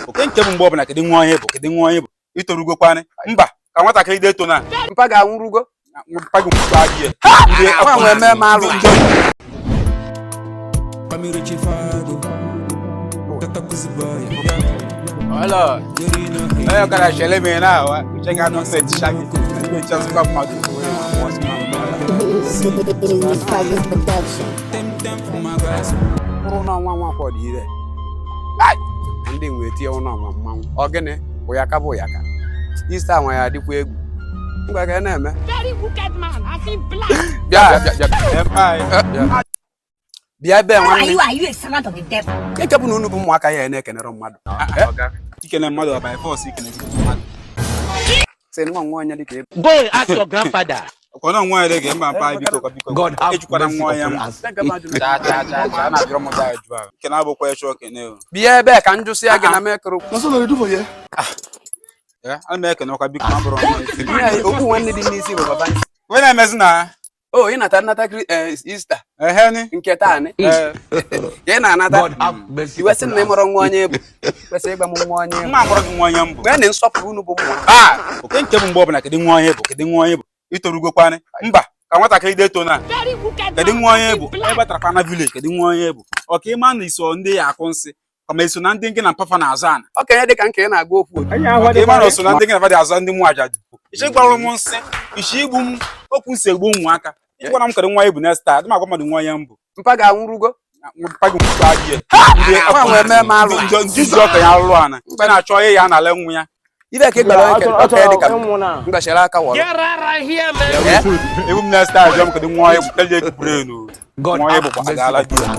oke nke bụ mgbe ọbụla kedu nwa onye bụ itorugo kwanị mba ka nwatakịrị dị eto na mpa ga-anwụrugo mpa gị mkpu adịghị nwa nwe eme m alụ Hello. Ayo kana shele me na wa. Check out no set shaggy. We just come out the way. Corona nwa kwa di re. Ai. Ndị nwe tie ụnọ mmanwụ. Ogene boyaka boyaka. Easter nwa ya dịkwa egwu. Ngwa ka na-eme. Very wicked man. I feel black. Bịa be nwanne. Are you a servant of the devil? Nke bụ na unu bụ ụmụaka ya na-ekenere mmadụ. Ikene mmadụ by force ikene mmadụ. Say nwa nwa anya dịka go ask your grandfather. Kono nwa ere ge mba mpa biko. God have ejikwana nwa ya. Na jụrụ m da ajụ ahụ. Nke na-abụkwa ya chọọ kene o. bịa ebe ka njụsị ya gị na mekrụ Ana m ekene ọkwa biko ma bụrụ ọnụ. okwu nwanne dị n'isi bụ baba Wee na-emezi na ị nata Easter eheni nke taa ni ị na-anata iwesị na ịmụrụ nwa onye bụ kwesịrị ịgba m nwa onye mma mụrụ gị nwa onye mbụ. mgbe na nsọpụrụ unu bụ mmụọ Oke nke bụ mgbe ọbụla kedu nwa onye bụ itorugo kwanị mba ka nwatakịrị dị eto na Very wicked kedu man. nwa onye bụ ebe tarakwa na village kedu nwa onye bụ ọka ịma na iso ndị ya akụ nsị kama iso na ndị nke na mpafa na azụ ana okenye dị ka nke ị na-agwa okwu ọka ịma na oso na ndị nke na fadị azụ ndị mụ ajadu ichi gwara m nsị ichi igbu m okwu nsị egbu ụmụaka ịgwara m kedu nwa ya bụ next time adị m agwa mmadụ nwa ya mbụ mpa ga-anwụrugo mpa gị mkpu adịghị nwa nwe eme m alụ ndị ọka ya alụrụ ana mgbe na-achọ ihe ya na-ale nwa ya ibe ka ị gbara okenye dị ka mgbachiri aka wọrọ Get out of here, man. ebu m next time jụọ m kedu nwa ya bụ kedu ya brain nwa ya bụkwa agaala di ya.